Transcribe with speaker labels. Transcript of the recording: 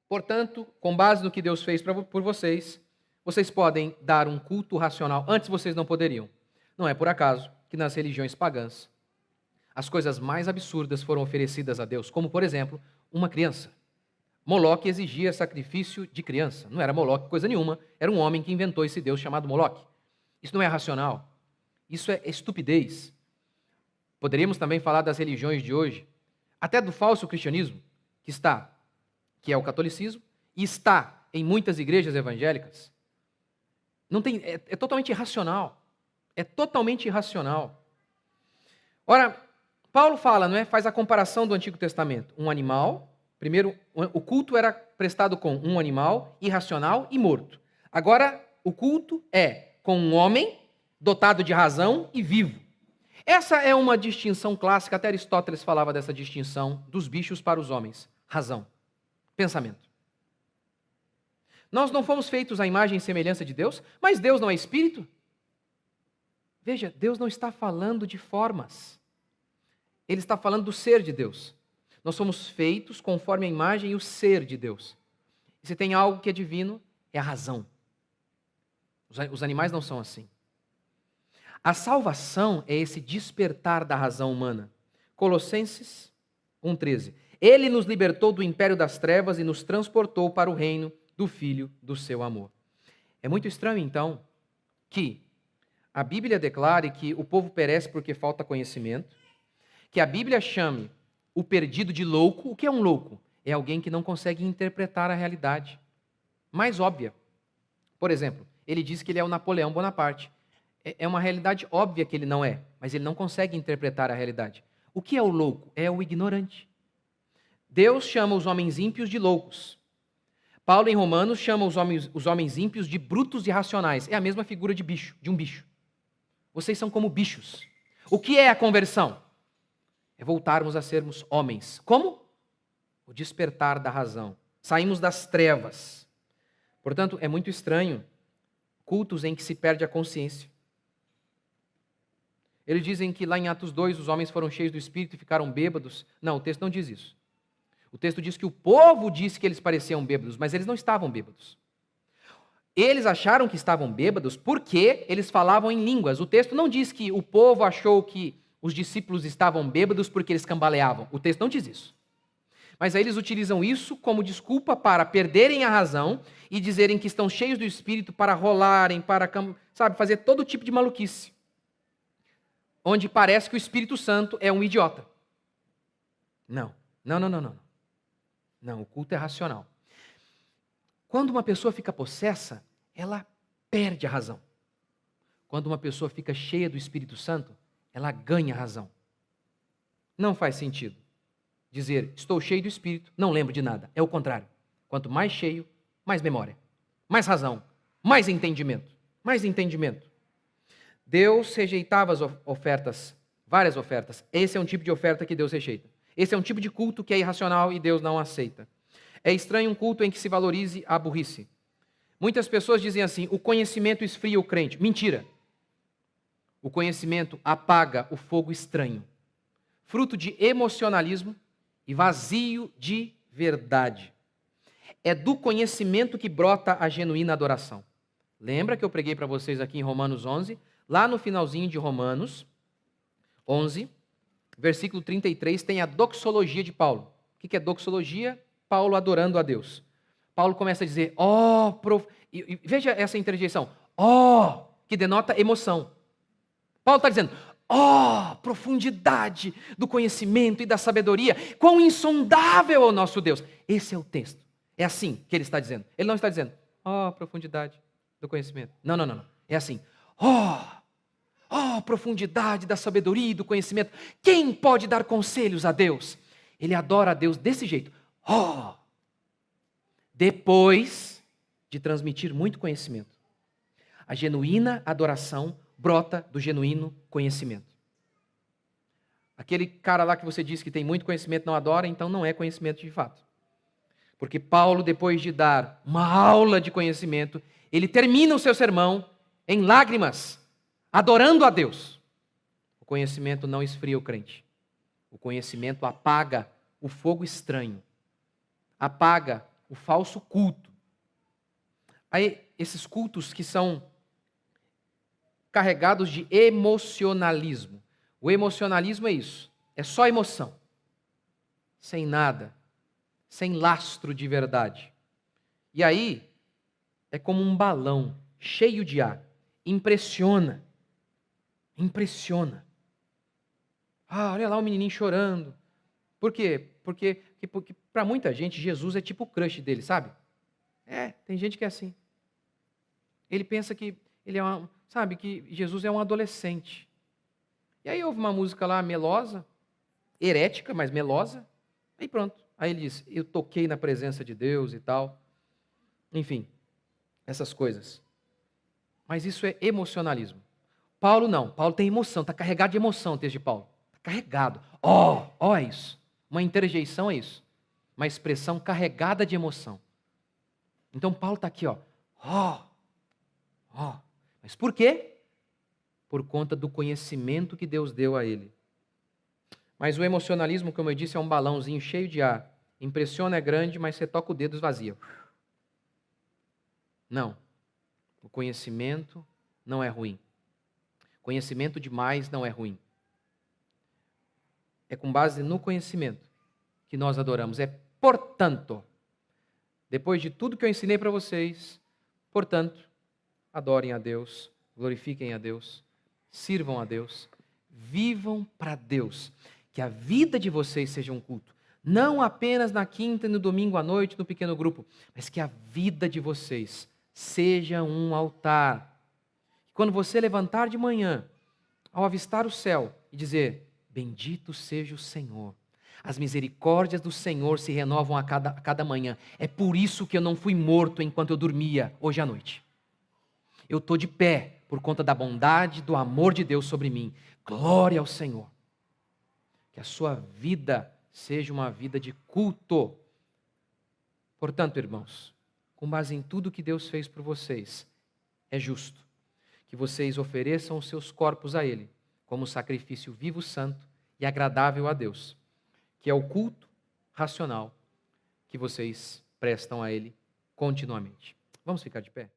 Speaker 1: Portanto, com base no que Deus fez por vocês, vocês podem dar um culto racional. Antes vocês não poderiam. Não é por acaso que nas religiões pagãs as coisas mais absurdas foram oferecidas a Deus, como, por exemplo, uma criança. Moloque exigia sacrifício de criança. Não era Moloque coisa nenhuma, era um homem que inventou esse Deus chamado Moloque. Isso não é racional. Isso é estupidez. Poderíamos também falar das religiões de hoje, até do falso cristianismo, que é o catolicismo, e está em muitas igrejas evangélicas. É totalmente irracional. É totalmente irracional. Ora, Paulo faz a comparação do Antigo Testamento. Um animal, primeiro, o culto era prestado com um animal irracional e morto. Agora, o culto é com um homem dotado de razão e vivo. Essa é uma distinção clássica, até Aristóteles falava dessa distinção dos bichos para os homens. Razão, pensamento. Nós não fomos feitos à imagem e semelhança de Deus, mas Deus não é espírito? Veja, Deus não está falando de formas. Ele está falando do ser de Deus. Nós somos feitos conforme a imagem e o ser de Deus. E se tem algo que é divino, é a razão. Os animais não são assim. A salvação é esse despertar da razão humana. Colossenses 1,13. Ele nos libertou do império das trevas e nos transportou para o reino do Filho do seu amor. É muito estranho, então, que a Bíblia declare que o povo perece porque falta conhecimento, que a Bíblia chame o perdido de louco. O que é um louco? É alguém que não consegue interpretar a realidade mais óbvia. Por exemplo, ele diz que ele é o Napoleão Bonaparte. É uma realidade óbvia que ele não é, mas ele não consegue interpretar a realidade. O que é o louco? É o ignorante. Deus chama os homens ímpios de loucos. Paulo, em Romanos, chama os homens ímpios de brutos e irracionais. É a mesma figura de bicho, de um bicho. Vocês são como bichos. O que é a conversão? É voltarmos a sermos homens. Como? O despertar da razão. Saímos das trevas. Portanto, é muito estranho cultos em que se perde a consciência. Eles dizem que lá em Atos 2 os homens foram cheios do Espírito e ficaram bêbados. Não, o texto não diz isso. O texto diz que o povo disse que eles pareciam bêbados, mas eles não estavam bêbados. Eles acharam que estavam bêbados porque eles falavam em línguas. O texto não diz que o povo achou que os discípulos estavam bêbados porque eles cambaleavam. O texto não diz isso. Mas aí eles utilizam isso como desculpa para perderem a razão e dizerem que estão cheios do Espírito para rolarem, para, fazer todo tipo de maluquice. Onde parece que o Espírito Santo é um idiota. Não. Não, o culto é racional. Quando uma pessoa fica possessa, ela perde a razão. Quando uma pessoa fica cheia do Espírito Santo, ela ganha a razão. Não faz sentido dizer, estou cheio do Espírito, não lembro de nada. É o contrário. Quanto mais cheio, mais memória, mais razão, mais entendimento. Mais entendimento. Deus rejeitava as ofertas, várias ofertas. Esse é um tipo de oferta que Deus rejeita. Esse é um tipo de culto que é irracional e Deus não aceita. É estranho um culto em que se valorize a burrice. Muitas pessoas dizem assim, o conhecimento esfria o crente. Mentira. O conhecimento apaga o fogo estranho. Fruto de emocionalismo e vazio de verdade. É do conhecimento que brota a genuína adoração. Lembra que eu preguei para vocês aqui em Romanos 11? Lá no finalzinho de Romanos 11, versículo 33, tem a doxologia de Paulo. O que é doxologia? Paulo adorando a Deus. Paulo começa a dizer, e veja essa interjeição, que denota emoção. Paulo está dizendo, profundidade do conhecimento e da sabedoria, quão insondável é o nosso Deus. Esse é o texto. É assim que ele está dizendo. Ele não está dizendo, profundidade do conhecimento. Não. É assim, profundidade da sabedoria e do conhecimento. Quem pode dar conselhos a Deus? Ele adora a Deus desse jeito. Depois de transmitir muito conhecimento. A genuína adoração brota do genuíno conhecimento. Aquele cara lá que você disse que tem muito conhecimento não adora, então não é conhecimento de fato. Porque Paulo, depois de dar uma aula de conhecimento, ele termina o seu sermão em lágrimas, adorando a Deus. O conhecimento não esfria o crente. O conhecimento apaga o fogo estranho. Apaga o falso culto. Aí, esses cultos que são carregados de emocionalismo. O emocionalismo é isso, é só emoção, sem nada, sem lastro de verdade. E aí, é como um balão cheio de ar, impressiona. Ah, olha lá o menininho chorando. Por quê? Porque para muita gente, Jesus é tipo o crush dele, sabe? Tem gente que é assim. Ele pensa que ele sabe, que Jesus é um adolescente. E aí houve uma música lá melosa, herética, mas melosa. Aí pronto. Aí ele diz, eu toquei na presença de Deus e tal. Enfim, essas coisas. Mas isso é emocionalismo. Paulo não. Paulo tem emoção, está carregado de emoção o texto de Paulo. Está carregado. É isso. Uma interjeição é isso. Uma expressão carregada de emoção. Então Paulo está aqui, Mas por quê? Por conta do conhecimento que Deus deu a ele. Mas o emocionalismo, como eu disse, é um balãozinho cheio de ar. Impressiona, é grande, mas você toca o dedo, esvazia. Não. O conhecimento não é ruim. Conhecimento demais não é ruim. É com base no conhecimento que nós adoramos. É portanto, depois de tudo que eu ensinei para vocês, portanto, adorem a Deus, glorifiquem a Deus, sirvam a Deus, vivam para Deus. Que a vida de vocês seja um culto. Não apenas na quinta e no domingo à noite, no pequeno grupo, mas que a vida de vocês seja um altar. Quando você levantar de manhã, ao avistar o céu e dizer, bendito seja o Senhor. As misericórdias do Senhor se renovam a cada manhã. É por isso que eu não fui morto enquanto eu dormia hoje à noite. Eu estou de pé por conta da bondade, do amor de Deus sobre mim. Glória ao Senhor. Que a sua vida seja uma vida de culto. Portanto, irmãos, com base em tudo que Deus fez por vocês, é justo que vocês ofereçam os seus corpos a Ele como sacrifício vivo, santo e agradável a Deus, que é o culto racional que vocês prestam a Ele continuamente. Vamos ficar de pé?